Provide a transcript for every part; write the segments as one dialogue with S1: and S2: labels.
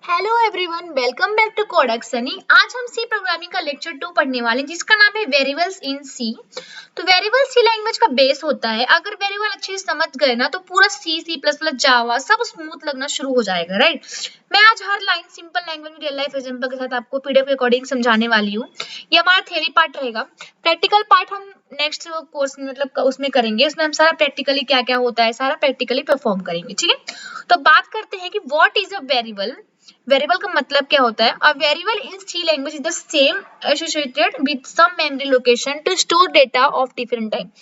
S1: Hello everyone, welcome back to codec Sunny. आज हम सी programming का लेक्चर 2 पढ़ने वाले हैं जिसका नाम है वेरिएबल्स इन सी। तो वेरिएबल सी लैंग्वेज का बेस होता है। अगर वेरिएबल अच्छे से समझ गए ना तो पूरा सी सी प्लस प्लस जावा सब स्मूथ लगना शुरू हो जाएगा, राइट। मैं आज हर लाइन सिंपल लैंग्वेज में रियल लाइफ एग्जांपल के साथ आपको पीडीएफ के अकॉर्डिंग समझाने वाली हूँ। ये हमारा थ्योरी पार्ट रहेगा। प्रैक्टिकल पार्ट हम नेक्स्ट कोर्स में मतलब उसमें करेंगे। उसमें हम सारा प्रैक्टिकली क्या क्या होता है सारा प्रैक्टिकली परफॉर्म करेंगे, ठीक है। तो बात करते हैं कि what is a variable. Variable का मतलब क्या होता है? A variable in C language is the same associated with some memory location to store data of different type.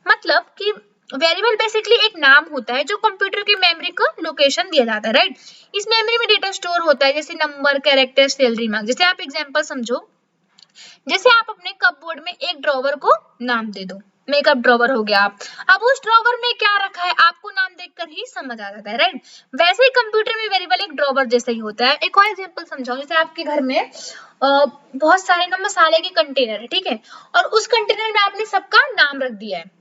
S1: मतलब कि वेरिएबल बेसिकली एक नाम होता है जो कंप्यूटर की मेमोरी को लोकेशन दिया जाता है, राइट। इस मेमोरी में डेटा स्टोर होता है जैसे नंबर, कैरेक्टर, सैलरी, मार्क्स। जैसे आप एग्जांपल समझो, जैसे आप अपने कपबोर्ड में एक ड्रॉवर को नाम दे दो, मेकअप ड्रॉवर हो गया। अब उस ड्रॉवर में क्या रखा है आपको नाम देखकर ही समझ आ जाता है, राइट। वैसे ही कंप्यूटर में वेरिएबल एक ड्रॉवर जैसा ही होता है। एक और एग्जांपल समझाओ, जैसे आपके घर में बहुत सारे ना मसाले के कंटेनर है, ठीक है, और उस कंटेनर में आपने सबका नाम रख दिया है।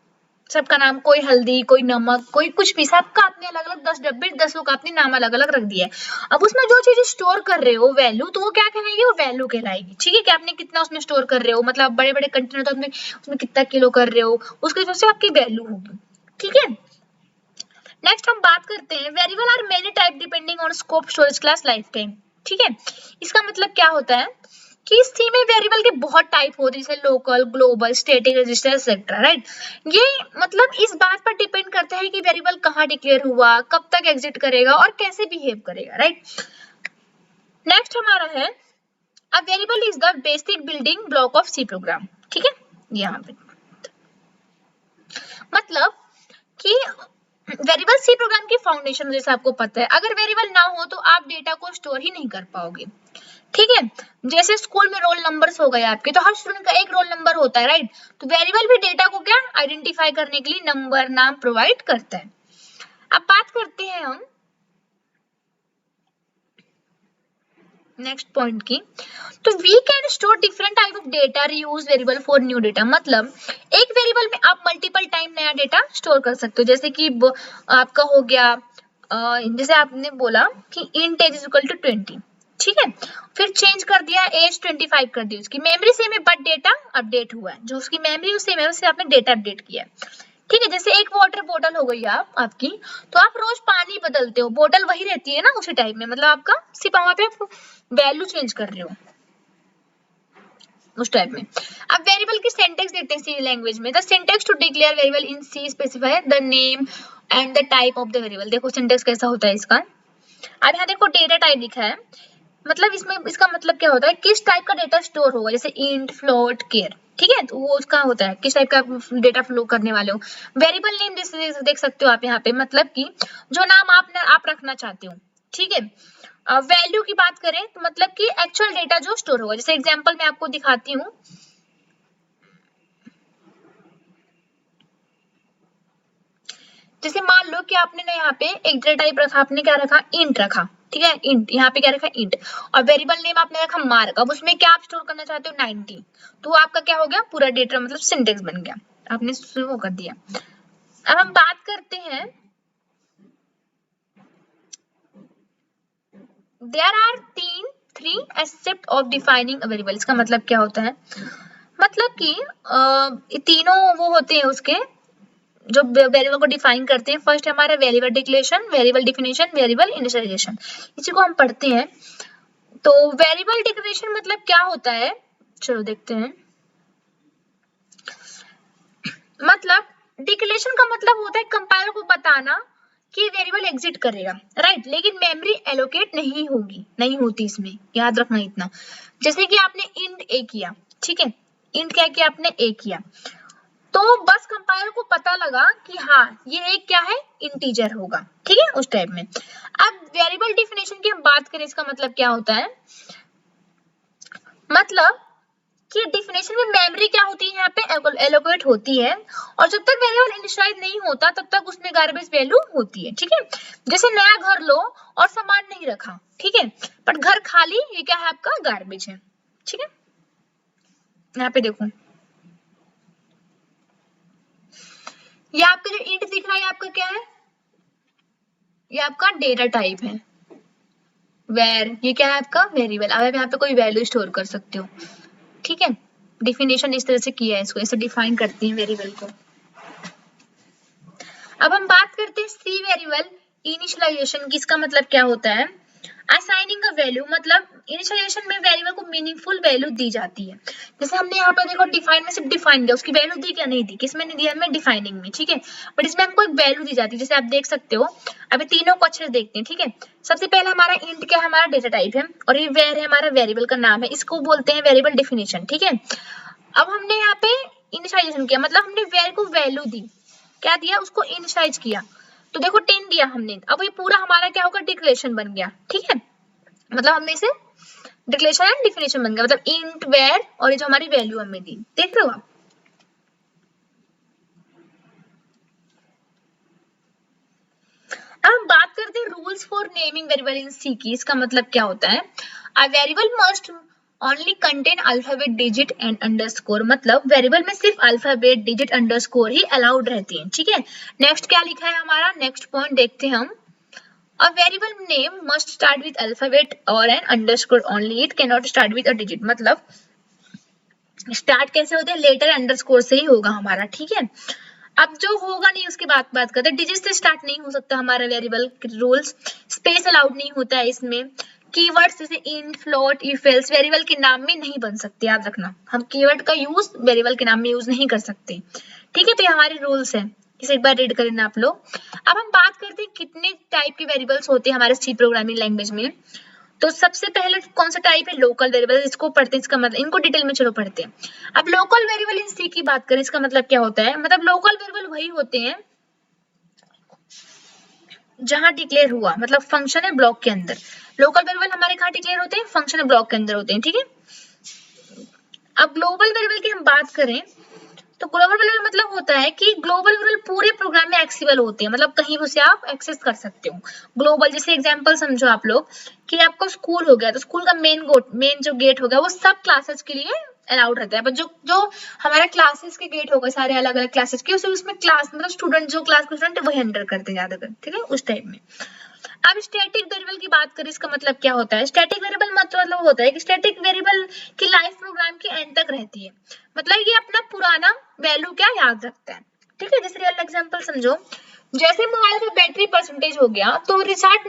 S1: सबका नाम, कोई हल्दी, कोई नमक, कोई कुछ भी, सबका आपने अलग अलग 10 डब्बे 10 का आपने नाम अलग अलग रख दिया है। अब उसमें जो चीज स्टोर कर रहे हो वैल्यू, तो वो क्या कहलाएगी? वो वैल्यू कहलाएगी, ठीक है। कि आपने कितना उसमें स्टोर कर रहे हो, मतलब बड़े बड़े कंटेनर तो उसमें कितना किलो कर रहे हो, उसके हिसाब से आपकी वैल्यू होगी, ठीक है। नेक्स्ट हम बात करते हैं variable are many type depending on scope, storage class, life time, ठीक है। इसका मतलब क्या होता है कि सी में वेरिएबल के बहुत टाइप होते हैं, जैसे local, global, static, register, etcetera, right. ये मतलब इस बात पर डिपेंड करता है कि वेरिएबल कहाँ डिक्लेयर हुआ, कब तक एग्जिट करेगा और कैसे बिहेव करेगा, राइट। नेक्स्ट हमारा है a variable is the basic building block of C program, ठीक है। यहाँ पे मतलब कि वेरिएबल सी प्रोग्राम की फाउंडेशन जैसे आपको पता है। अगर वेरिएबल ना हो तो आप डेटा को स्टोर ही नहीं कर पाओगे, ठीक है। जैसे स्कूल में रोल नंबर्स हो गए आपके, तो हर स्टूडेंट का एक रोल नंबर होता है, राइट। तो वेरिएबल भी डेटा को क्या आइडेंटिफाई करने के लिए नंबर, नाम प्रोवाइड करता है। अब बात करते हैं हम नेक्स्ट पॉइंट की। तो we can store different type of data, reuse variable for new data. मतलब एक वेरिएबल में आप मल्टीपल टाइम नया डेटा स्टोर कर सकते हो। जैसे कि आपका हो गया जैसे आपने बोला कि int age is equal to 20, ठीक है। फिर चेंज कर दिया एज 25 कर दी, उसकी मेमोरी सेम है बट डेटा अपडेट हुआ है। जो उसकी मेमोरी सेम है उससे आपने डेटा अपडेट किया है, ठीक है। जैसे एक वाटर बोतल हो गई आपकी, तो आप रोज पानी बदलते हो, बोतल वही रहती है ना उसी टाइप में, मतलब आपका सिर्फ वहां पे वैल्यू चेंज कर रहे हो उस टाइप में। अब वेरिएबल की सिंटैक्स देखते हैं सी लैंग्वेज में। The syntax to declare variable in C specify the name and the type of the variable. देखो सिंटैक्स कैसा होता है इसका। अब यहाँ देखो डेटा टाइप लिखा है, मतलब इसमें इसका मतलब क्या होता है, किस टाइप का डेटा स्टोर होगा। जैसे इंट, फ्लोट, केयर, ठीक है, तो वो उसका होता है किस टाइप का डेटा फ्लो करने वाले हो। वेरिएबल नेम देख सकते हो आप यहाँ पे, मतलब कि जो नाम आप रखना चाहते हो, ठीक है। वैल्यू की बात करें तो मतलब कि एक्चुअल डेटा जो स्टोर होगा। जैसे एग्जांपल मैं आपको दिखाती हूँ, जैसे मान लो कि आपने ना यहाँ पे एक डेटा टाइप रखा, आपने क्या रखा, इंट रखा, ठीक है। इंट यहाँ पे क्या रखा, इंट, और वेरिएबल नेम आपने रखा मार्क। अब उसमें क्या आप स्टोर करना चाहते हो, 90, तो आपका क्या हो गया, पूरा डेटा मतलब सिंटेक्स बन गया, आपने शुरू कर दिया। अब हम बात करते हैं there are three aspect of defining a variable. इसका मतलब क्या होता है, मतलब कि तीनों वो होते हैं उसके जो वेरिएबल को डिफाइन करते हैं। फर्स्ट हमारा variable declaration, variable definition, variable initialization. इसी को हम पढ़ते हैं। तो वेरिएबल डिक्लेरेशन मतलब क्या होता है, चलो देखते हैं। मतलब डिक्लेरेशन का मतलब होता है कंपाइलर को बताना कि वेरिएबल एग्जिट करेगा, राइट, लेकिन मेमोरी एलोकेट नहीं होगी, नहीं होती इसमें, याद रखना इतना। जैसे कि आपने इंट ए किया, ठीक है, इंट क्या किया आपने, ए किया, तो बस कंपाइलर को पता लगा कि हाँ ये एक क्या है, इंटीजर होगा, ठीक है, उस टाइप में। अब वेरिएबल डिफिनेशन की हम बात करें, इसका मतलब क्या होता है, मतलब कि डिफिनेशन में मेमोरी क्या होती है, यहाँ पे एलोकेट होती है, और जब तक वेरिएबल इनिशियलाइज नहीं होता तब तक उसमें गार्बेज वैल्यू होती है, ठीक है। जैसे नया घर लो और सामान नहीं रखा, ठीक है, पर घर खाली, ये क्या है आपका गार्बेज है, ठीक है। यहाँ पे देखो, ये आपका जो ईंट दिख रहा है आपका क्या है, ये आपका डेटा टाइप है, वेर, ये क्या है आपका वेरिएबल। अब आप यहाँ पे कोई वैल्यू स्टोर कर सकते हो, ठीक है। डिफिनेशन इस तरह से किया है, इसको ऐसे डिफाइन करती है वेरिएबल को। अब हम बात करते हैं सी वेरिएबल इनिशियलाइजेशन की। इसका मतलब क्या होता है, असाइनिंग अ वैल्यू, मतलब इनिशियलाइजेशन में वेरिएबल को मीनिंगफुल वैल्यू दी जाती है। जैसे हमने यहाँ पर देखो डिफाइन में सिर्फ डिफाइन दिया, उसकी वैल्यू दी क्या नहीं दी, किसमें नहीं दिया, हमें डिफाइनिंग में, ठीक है। बट इसमें हमको एक वैल्यू दी जाती है, जैसे आप देख सकते हो। अभी तीनों को अच्छे से देखते हैं, ठीक है। सबसे पहला हमारा इंट क्या है, हमारा डेटा टाइप है, और ये वेर है हमारा वेरिएबल का नाम है, इसको बोलते हैं वेरिएबल डेफिनेशन, ठीक है। अब हमने यहाँ पे इनिशियलाइजेशन किया, मतलब हमने वेर को वैल्यू दी, क्या दिया, उसको इनिशियलाइज किया। तो देखो 10 दिया हमने, अब ये पूरा हमारा क्या होगा, डिक्लेरेशन बन गया, ठीक है। मतलब हमने इसे डिक्लेरेशन एंड डिफिनेशन बन गया, मतलब इंट वेर और ये जो हमारी वैल्यू हमें दी, देख रहे हो आप। अब हम बात करते हैं rules for naming variable in C की। इसका मतलब क्या होता है, a variable must only contain alphabet digit and underscore, मतलब वेरिएबल में सिर्फ अल्फाबेट डिजिट अंडरस्कोर ही अलाउड रहती है, ठीक है। नेक्स्ट क्या लिखा है हमारा, नेक्स्ट पॉइंट देखते हैं हम। A variable name must start with alphabet or an underscore only. It cannot start with a digit. मतलब स्टार्ट कैसे होते हैं, लेटर अंडरस्कोर से ही होगा हमारा, ठीक है। अब जो होगा नहीं उसकी बात करते हैं, डिजिट से स्टार्ट नहीं हो सकता हमारा वेरिएबल। रूल्स, स्पेस अलाउड नहीं होता है इसमें। कीवर्ड्स जैसे इन, फ्लोट, इफ एल्स वेरिएबल के नाम में नहीं बन सकते, याद रखना। हम कीवर्ड का यूज वेरिएबल के नाम में यूज नहीं कर सकते, ठीक है। तो ये हमारे रूल्स हैं, इसे एक बार रीड कर लेना आप लोग। अब हम बात करते हैं कितने टाइप के वेरिएबल्स होते हैं हमारे सी प्रोग्रामिंग लैंग्वेज में। तो सबसे पहले कौन सा टाइप है, लोकल वेरिएबल, इसको पढ़ते हैं। इसका मतलब इनको डिटेल में चलो पढ़ते हैं। अब लोकल वेरिएबल इन सी की बात करें, इसका मतलब क्या होता है, मतलब लोकल वेरिएबल वही होते हैं जहां डिक्लेयर हुआ, मतलब फंक्शन है ब्लॉक के अंदर। लोकल वेरिएबल हमारे कहाँ डिक्लेयर होते हैं, फंक्शन है ब्लॉक के अंदर होते हैं, ठीक है। अब ग्लोबल वेरिएबल की हम बात करें, तो ग्लोबल वेरिएबल मतलब होता है कि ग्लोबल वेरिएबल पूरे प्रोग्राम में एक्सेसिबल होते हैं, मतलब कहीं उसे आप एक्सेस कर सकते हो। ग्लोबल जैसे एग्जांपल समझो आप लोग कि आपका स्कूल हो गया, तो स्कूल का मेन जो गेट होगा वो सब क्लासेस के लिए अलाउड रहता है। पर जो जो हमारा क्लासेस के गेट होगा सारे अलग अलग क्लासेस के, उसे उसमें क्लास मतलब स्टूडेंट जो क्लास के स्टूडेंट वही एंटर करते हैं ज्यादातर, ठीक है, उस टाइप में। अब स्टैटिक वेरिएबल की बात करें, इसका मतलब क्या होता है, स्टैटिक वेरिएबल मतलब होता है कि स्टैटिक वेरिएबल की लाइफ प्रोग्राम के एंड तक रहती है, मतलब ये अपना पुराना वैल्यू क्या याद रखता है, ठीक है। जैसे रियल एग्जांपल समझो, जैसे मोबाइल का बैटरी परसेंटेज हो गया तो रिस्टार्ट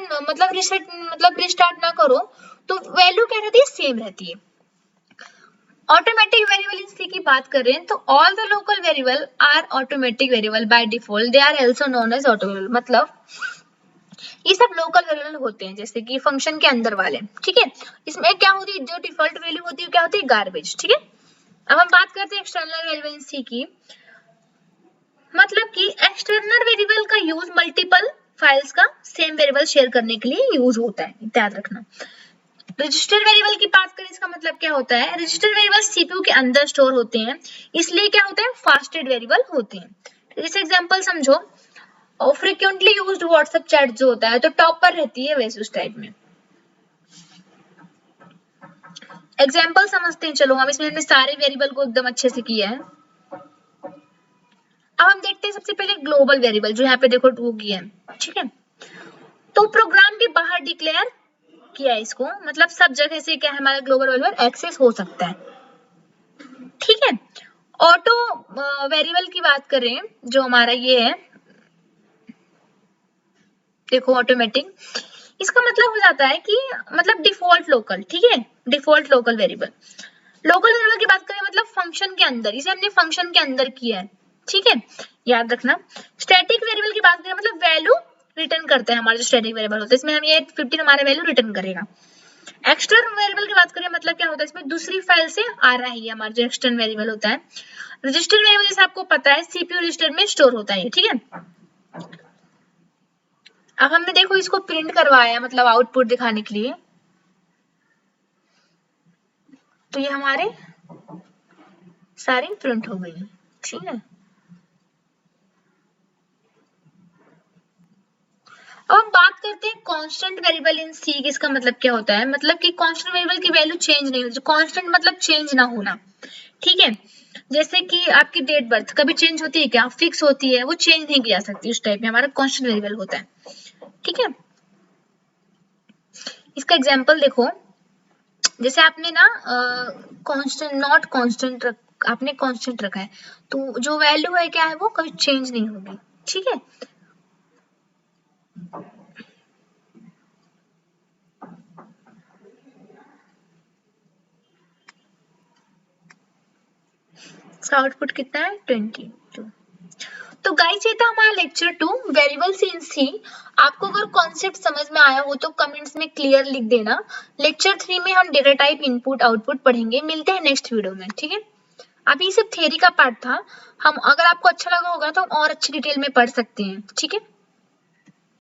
S1: ना करो तो वैल्यू क्या रहती है, सेम रहती है। ऑटोमेटिक वेरिएबल इन सी की बात करें तो all the local variable are automatic variable by default, they are also known as auto variable, मतलब ये सब लोकल वेरिएबल होते हैं जैसे कि फंक्शन के अंदर वाले, ठीक है। इसमें क्या होती है, जो डिफॉल्ट वैल्यू होती है क्या होती है, गार्बेज, ठीक है। अब हम बात करते हैं एक्सटर्नल वेरिएबल सी की, मतलब कि एक्सटर्नल वेरिएबल का यूज मल्टीपल फाइल्स का सेम वेरिएबल शेयर करने के लिए यूज होता है, याद रखना। रजिस्टर वेरिएबल की बात करें, इसका मतलब क्या होता है, रजिस्टर वेरिएबल सीपीयू के अंदर स्टोर होते हैं, इसलिए क्या होता है, फास्टेड वेरिएबल होते हैं। जैसे एग्जांपल समझो, और फ्रीक्वेंटली यूज्ड व्हाट्सएप चैट जो होता है तो टॉप पर रहती है, वैसे उस टाइप में। एग्जांपल समझते हैं, चलो हम इसमें हमने सारे वेरिएबल को एकदम अच्छे से किया है। अब हम देखते हैं सबसे पहले ग्लोबल वेरिएबल, जो यहाँ पे देखो 2 किया है, ठीक है। तो प्रोग्राम के बाहर डिक्लेयर किया है इसको, मतलब सब जगह से क्या है, हमारा ग्लोबल वेरिएबल एक्सेस हो सकता है, ठीक है। ऑटो वेरिएबल की बात करें, जो हमारा ये है देखो ऑटोमेटिक, इसका मतलब हो जाता है कि मतलब डिफॉल्ट लोकल, ठीक है, default local variable. Local variable की बात करें मतलब फंक्शन के अंदर, इसे हमने फंक्शन के अंदर किया है, ठीक है, याद रखना। स्टैटिक वेरिएबल की बात करें मतलब वैल्यू रिटर्न करते हैं, हमारा जो स्टैटिक वेरिएबल होता है इसमें हम ये 15 हमारा वैल्यू रिटर्न करेगा। एक्सटर्नल वेरिएबल की बात करें मतलब क्या होता है, इसमें दूसरी फाइल से आ रहा है हमारा जो एक्सटर्नल वेरिएबल होता है। रजिस्टर वेरिएबल जैसे आपको पता है सीपीयू रजिस्टर में स्टोर होता है, ठीक है। अब हमने देखो इसको प्रिंट करवाया, मतलब आउटपुट दिखाने के लिए, तो ये हमारे सारी प्रिंट हो गई, ठीक है। अब हम बात करते हैं कांस्टेंट वेरिएबल इन सी, इसका मतलब क्या होता है, मतलब कि कांस्टेंट वेरिएबल की वैल्यू चेंज नहीं होती, कांस्टेंट मतलब चेंज ना होना, ठीक है। जैसे कि आपकी डेट बर्थ कभी चेंज होती है क्या, फिक्स होती है, वो चेंज नहीं की जा सकती, उस टाइप में हमारा कांस्टेंट वेरिएबल होता है, ठीक है। इसका एग्जाम्पल देखो, जैसे आपने ना कांस्टेंट नॉट कांस्टेंट आपने कांस्टेंट रखा है, तो जो वैल्यू है क्या है वो कभी चेंज नहीं होगी, ठीक है। इसका आउटपुट कितना है 22। तो गाइस ये था हमारा लेक्चर 2 वेरिएबल्स इन सी। आपको अगर कॉन्सेप्ट समझ में आया हो तो कमेंट्स में क्लियर लिख देना। लेक्चर 3 में हम डेटा टाइप इनपुट आउटपुट पढ़ेंगे। मिलते हैं नेक्स्ट वीडियो में, ठीक है। अभी सिर्फ थ्योरी का पार्ट था, हम अगर आपको अच्छा लगा होगा तो हम और अच्छी डिटेल में पढ़ सकते हैं, ठीक है।